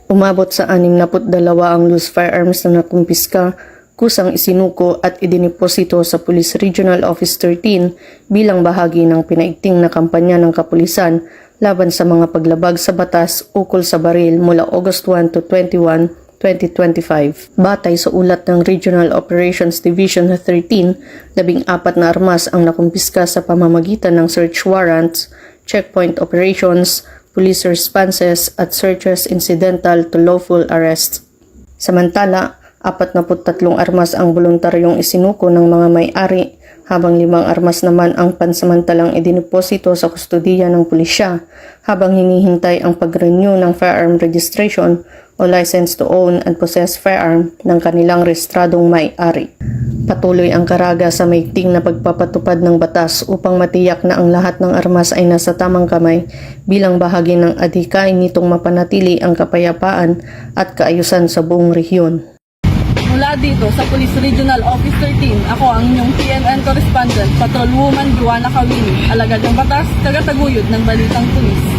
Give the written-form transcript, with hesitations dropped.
Umabot sa 62 ang loose firearms na nakumpiska, kusang isinuko at idiniposito sa Police Regional Office 13 bilang bahagi ng pinaigting na kampanya ng kapulisan laban sa mga paglabag sa batas ukol sa baril mula August 1 to 21, 2025. Batay sa ulat ng Regional Operations Division 13, 14 na armas ang nakumpiska sa pamamagitan ng search warrants, checkpoint operations, police responses at searches incidental to lawful arrest. Samantala, 43 armas ang voluntaryong isinuko ng mga may-ari, habang 5 armas naman ang pansamantalang idiniposito sa kustudiya ng pulisya habang hinihintay ang pag-renew ng firearm registration o license to own and possess firearm ng kanilang rehistradong may-ari. Patuloy ang karaga sa maigting na pagpapatupad ng batas upang matiyak na ang lahat ng armas ay nasa tamang kamay bilang bahagi ng adhikain nitong mapanatili ang kapayapaan at kaayusan sa buong rehiyon. Mula dito sa Police Regional Office 13, ako ang inyong PNN correspondent, Patrolwoman Joanna Kawini, alagad ng batas, tagataguyod ng Balitang Pulis.